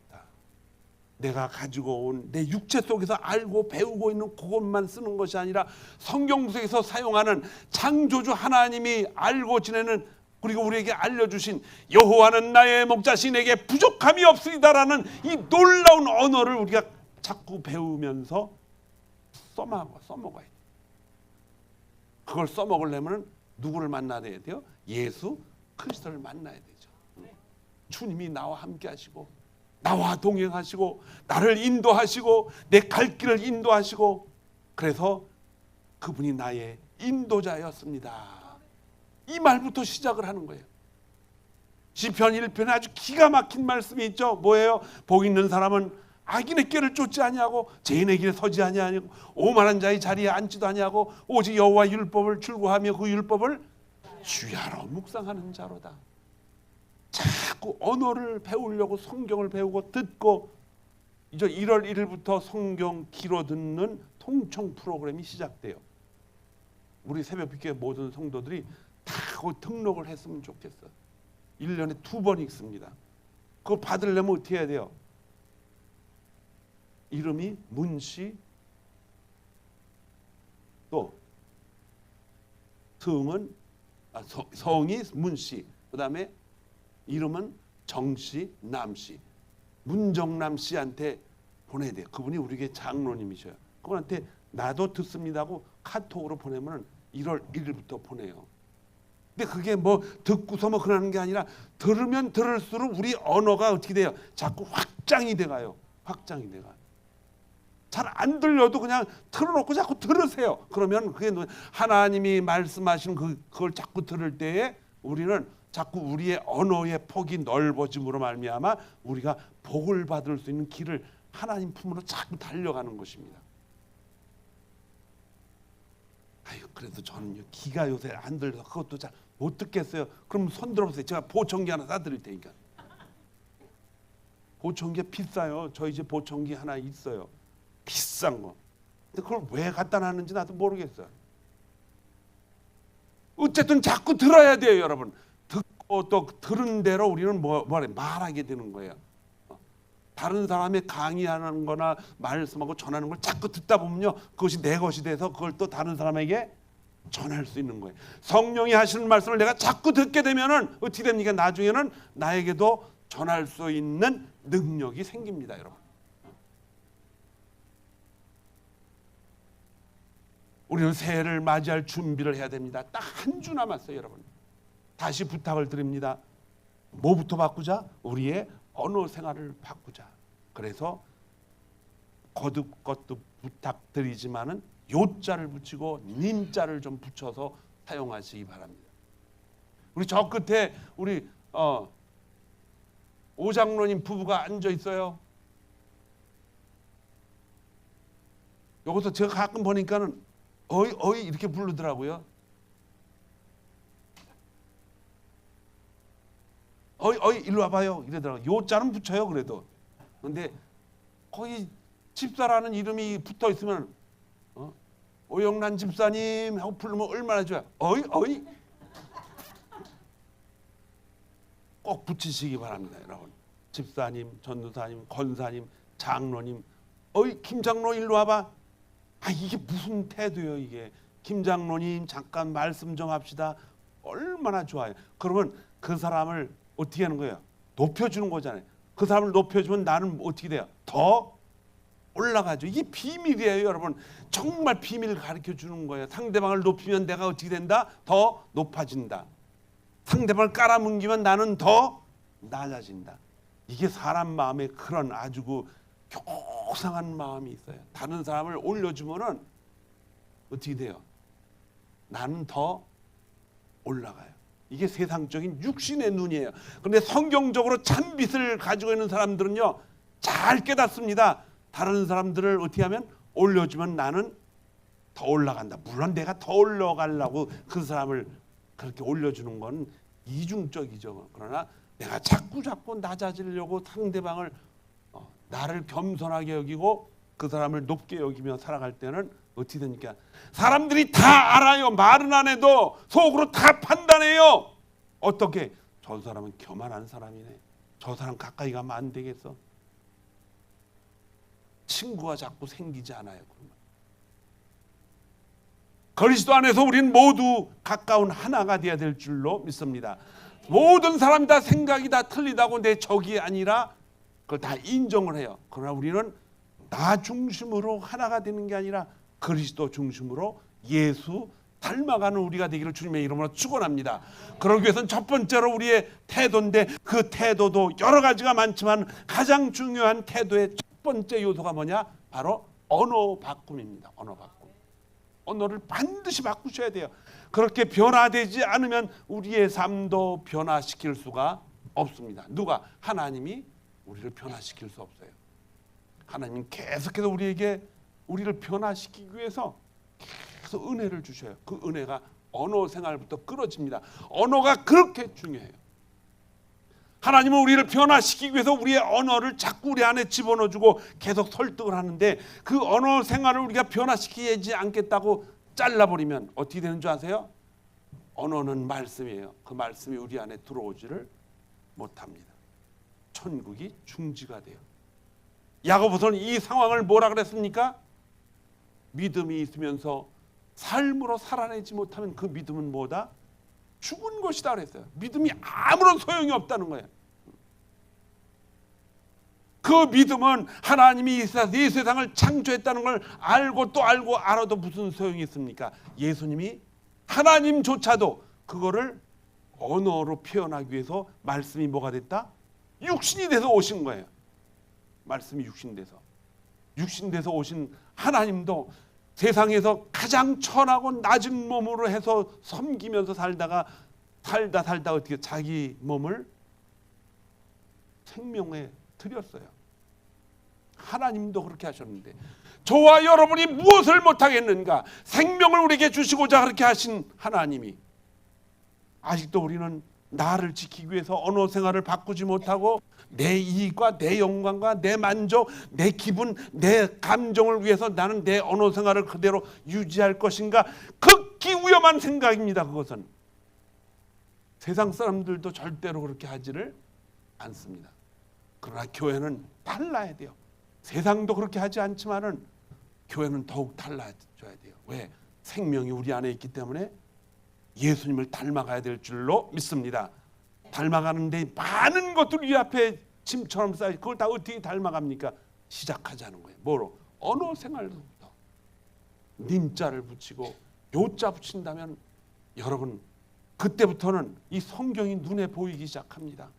내가 가지고 온 내 육체 속에서 알고 배우고 있는 그것만 쓰는 것이 아니라 성경 속에서 사용하는 창조주 하나님이 알고 지내는, 그리고 우리에게 알려주신 여호와는 나의 목자시 내게 부족함이 없으리다라는 이 놀라운 언어를 우리가 자꾸 배우면서 써먹어야 돼요. 그걸 써먹으려면 누구를 만나야 돼요? 예수 그리스도를 만나야 되죠. 주님이 나와 함께 하시고 나와 동행하시고 나를 인도하시고 내 갈 길을 인도하시고, 그래서 그분이 나의 인도자였습니다. 이 말부터 시작을 하는 거예요. 시편 1편에 아주 기가 막힌 말씀이 있죠. 뭐예요? 복 있는 사람은 악인의 길을 쫓지 아니하고 죄인의 길에 서지 아니하고 오만한 자의 자리에 앉지도 아니하고 오직 여호와 율법을 출구하며 그 율법을 주야로 묵상하는 자로다. 자꾸 언어를 배우려고 성경을 배우고 듣고, 이제 1월 1일부터 성경 기로 듣는 통청 프로그램이 시작돼요. 우리 새벽빛교회 모든 성도들이 다 등록을 했으면 좋겠어. 1년에 2번 읽습니다. 그거 받으려면 어떻게 해야 돼요? 이름이 문씨, 또 성이 문씨, 그 다음에 이름은 정씨, 남씨, 문정남 씨한테 보내야 돼요. 그분이 우리에게 장로님이셔요. 그분한테 나도 듣습니다 하고 카톡으로 보내면 1월 1일부터 보내요. 근데 그게 뭐 듣고서 뭐 그러는 게 아니라 들으면 들을수록 우리 언어가 어떻게 돼요? 자꾸 확장이 돼가요. 확장이 돼가요. 잘 안 들려도 그냥 틀어놓고 자꾸 들으세요. 그러면 그게 하나님이 말씀하시는 그걸 자꾸 들을 때에 우리는 자꾸 우리의 언어의 폭이 넓어짐으로 말미암아 우리가 복을 받을 수 있는 길을 하나님 품으로 자꾸 달려가는 것입니다. 아유, 그래도 저는 귀가 요새 안 들려서 그것도 잘 못 듣겠어요. 그럼 손 들어보세요. 제가 보청기 하나 사드릴 테니까. 보청기 비싸요. 저희 집 보청기 하나 있어요. 비싼 거. 근데 그걸 왜 갖다 놨는지 나도 모르겠어요. 어쨌든 자꾸 들어야 돼요, 여러분. 듣고 또 들은 대로 우리는 뭐래 말하게 되는 거예요. 다른 사람의 강의하는 거나 말씀하고 전하는 걸 자꾸 듣다 보면요, 그것이 내 것이 돼서 그걸 또 다른 사람에게 전할 수 있는 거예요. 성령이 하시는 말씀을 내가 자꾸 듣게 되면은 어떻게 됩니까? 나중에는 나에게도 전할 수 있는 능력이 생깁니다, 여러분. 우리는 새해를 맞이할 준비를 해야 됩니다. 딱 한 주 남았어요, 여러분. 다시 부탁을 드립니다. 뭐부터 바꾸자? 우리의 언어 생활을 바꾸자. 그래서 거듭 부탁드리지만은 요자를 붙이고 님자를 좀 붙여서 사용하시기 바랍니다. 우리 저 끝에 우리 오장로님 부부가 앉아 있어요. 여기서 제가 가끔 보니까는 어이 이렇게 부르더라고요. 어이 일로 와봐요 이러더라고요. 요자는 붙여요 그래도. 근데 거기 집사라는 이름이 붙어 있으면 오영란 집사님 하고 부르면 얼마나 좋아요. 어이 꼭 붙이시기 바랍니다, 여러분. 집사님, 전도사님, 권사님, 장로님, 김장로 일로 와봐. 이게 무슨 태도예요 이게. 김장로님 잠깐 말씀 좀 합시다. 얼마나 좋아요. 그러면 그 사람을 어떻게 하는 거예요? 높여주는 거잖아요. 그 사람을 높여주면 나는 어떻게 돼요? 더 올라가죠. 이게 비밀이에요, 여러분. 정말 비밀을 가르쳐 주는 거예요. 상대방을 높이면 내가 어떻게 된다? 더 높아진다. 상대방을 깔아뭉기면 나는 더 낮아진다. 이게 사람 마음에 그런 아주 그 교상한 마음이 있어요. 다른 사람을 올려주면은 어떻게 돼요? 나는 더 올라가요. 이게 세상적인 육신의 눈이에요. 그런데 성경적으로 참 빛을 가지고 있는 사람들은요, 잘 깨닫습니다. 다른 사람들을 어떻게 하면 올려주면 나는 더 올라간다. 물론 내가 더 올라가려고 그 사람을 그렇게 올려주는 건 이중적이죠. 그러나 내가 자꾸 낮아지려고 상대방을 나를 겸손하게 여기고 그 사람을 높게 여기며 살아갈 때는 어떻게 되니까 사람들이 다 알아요. 말은 안 해도 속으로 다 판단해요. 어떻게? 저 사람은 교만한 사람이네. 저 사람 가까이 가면 안 되겠어. 친구가 자꾸 생기지 않아요. 그러면. 그리스도 안에서 우리는 모두 가까운 하나가 되어야 될 줄로 믿습니다. 모든 사람이 다 생각이 다 틀리다고 내 적이 아니라 그걸 다 인정을 해요. 그러나 우리는 나 중심으로 하나가 되는 게 아니라 그리스도 중심으로 예수 닮아가는 우리가 되기를 주님의 이름으로 축원합니다. 그러기 위해서는 첫 번째로 우리의 태도인데, 그 태도도 여러 가지가 많지만 가장 중요한 태도의 첫 번째 요소가 뭐냐? 바로 언어 바꿈입니다. 언어 바꿈. 언어를 반드시 바꾸셔야 돼요. 그렇게 변화되지 않으면 우리의 삶도 변화시킬 수가 없습니다. 누가? 하나님이 우리를 변화시킬 수 없어요. 하나님은 계속해서 우리를 변화시키기 위해서 계속 은혜를 주셔요. 그 은혜가 언어 생활부터 끊어집니다. 언어가 그렇게 중요해요. 하나님은 우리를 변화시키기 위해서 우리의 언어를 자꾸 우리 안에 집어넣어주고 계속 설득을 하는데, 그 언어 생활을 우리가 변화시키지 않겠다고 잘라버리면 어떻게 되는 줄 아세요? 언어는 말씀이에요. 그 말씀이 우리 안에 들어오지를 못합니다. 천국이 중지가 돼요. 야고보서는 이 상황을 뭐라 그랬습니까? 믿음이 있으면서 삶으로 살아내지 못하면 그 믿음은 뭐다? 죽은 것이다 그랬어요. 믿음이 아무런 소용이 없다는 거예요. 그 믿음은 하나님이 이 세상을 창조했다는 걸 알고 또 알고 알아도 무슨 소용이 있습니까? 예수님이 하나님조차도 그거를 언어로 표현하기 위해서 말씀이 뭐가 됐다? 육신이 돼서 오신 거예요. 말씀이 육신 돼서 오신 하나님도 세상에서 가장 천하고 낮은 몸으로 해서 섬기면서 살다 어떻게 자기 몸을 생명에 드렸어요. 하나님도 그렇게 하셨는데 저와 여러분이 무엇을 못하겠는가? 생명을 우리에게 주시고자 그렇게 하신 하나님이 아직도 우리는 나를 지키기 위해서 언어 생활을 바꾸지 못하고 내 이익과 내 영광과 내 만족, 내 기분, 내 감정을 위해서 나는 내 언어 생활을 그대로 유지할 것인가? 극히 위험한 생각입니다. 그것은 세상 사람들도 절대로 그렇게 하지를 않습니다. 그러나 교회는 달라야 돼요. 세상도 그렇게 하지 않지만은 교회는 더욱 달라져야 돼요. 왜? 생명이 우리 안에 있기 때문에 예수님을 닮아가야 될 줄로 믿습니다. 닮아가는데 많은 것들이 우리 앞에 짐처럼 쌓여, 그걸 다 어떻게 닮아갑니까? 시작하자는 거예요. 뭐로? 언어 생활로부터. 님자를 붙이고 요자 붙인다면 여러분 그때부터는 이 성경이 눈에 보이기 시작합니다.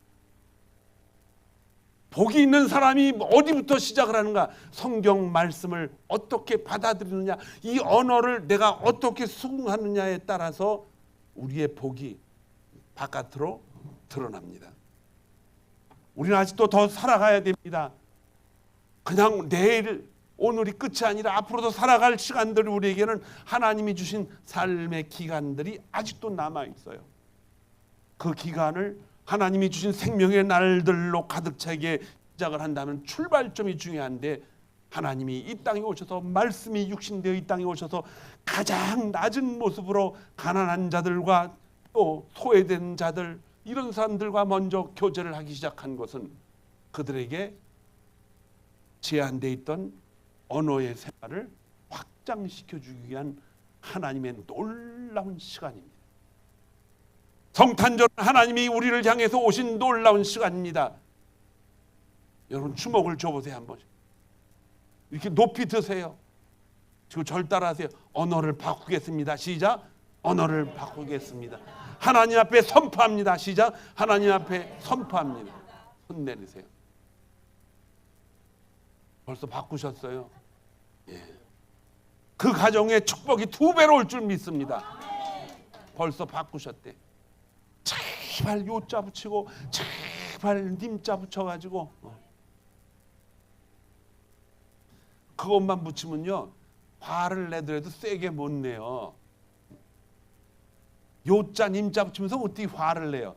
복이 있는 사람이 어디부터 시작을 하는가? 성경 말씀을 어떻게 받아들이느냐, 이 언어를 내가 어떻게 수긍하느냐에 따라서 우리의 복이 바깥으로 드러납니다. 우리는 아직도 더 살아가야 됩니다. 그냥 내일 오늘이 끝이 아니라 앞으로도 살아갈 시간들이 우리에게는 하나님이 주신 삶의 기간들이 아직도 남아 있어요. 그 기간을 하나님이 주신 생명의 날들로 가득 차게 시작을 한다면 출발점이 중요한데, 하나님이 이 땅에 오셔서 말씀이 육신되어 이 땅에 오셔서 가장 낮은 모습으로 가난한 자들과 또 소외된 자들, 이런 사람들과 먼저 교제를 하기 시작한 것은 그들에게 제한되어 있던 언어의 생활을 확장시켜주기 위한 하나님의 놀라운 시간입니다. 성탄절은 하나님이 우리를 향해서 오신 놀라운 시간입니다. 여러분 주먹을 줘보세요. 한번 이렇게 높이 드세요. 지금 절 따라하세요. 언어를 바꾸겠습니다. 시작. 언어를 바꾸겠습니다. 하나님 앞에 선포합니다. 시작. 하나님 앞에 선포합니다. 손 내리세요. 벌써 바꾸셨어요. 예. 그 가정의 축복이 2배로 올 줄 믿습니다. 벌써 바꾸셨대. 제발 요자 붙이고 제발 님자 붙여가지고 그것만 붙이면요 화를 내더라도 세게 못 내요. 요자 님자 붙이면서 어떻게 화를 내요?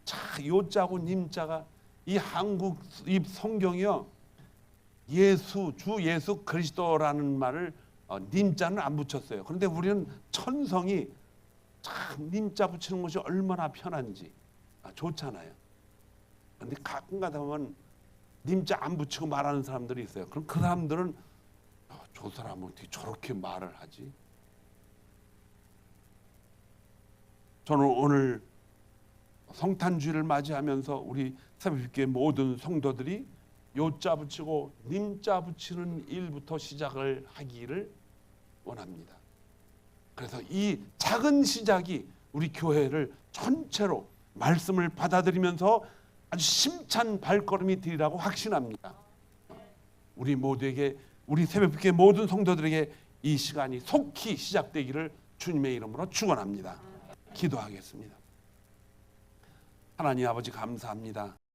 자, 요자고 님자가 이 한국 이 성경이요 주 예수 그리스도라는 말을 님자는 안 붙였어요. 그런데 우리는 천성이 참 님자 붙이는 것이 얼마나 편한지 좋잖아요. 그런데 가끔가다 보면 님자 안 붙이고 말하는 사람들이 있어요. 그럼 그 사람들은 저 사람은 어떻게 저렇게 말을 하지? 저는 오늘 성탄주의를 맞이하면서 우리 새벽교회 모든 성도들이 요자 붙이고 님자 붙이는 일부터 시작을 하기를 원합니다. 그래서 이 작은 시작이 우리 교회를 전체로 말씀을 받아들이면서 아주 심찬 발걸음이 되리라고 확신합니다. 우리 모두에게, 우리 새벽교회 모든 성도들에게 이 시간이 속히 시작되기를 주님의 이름으로 축원합니다. 기도하겠습니다. 하나님 아버지 감사합니다.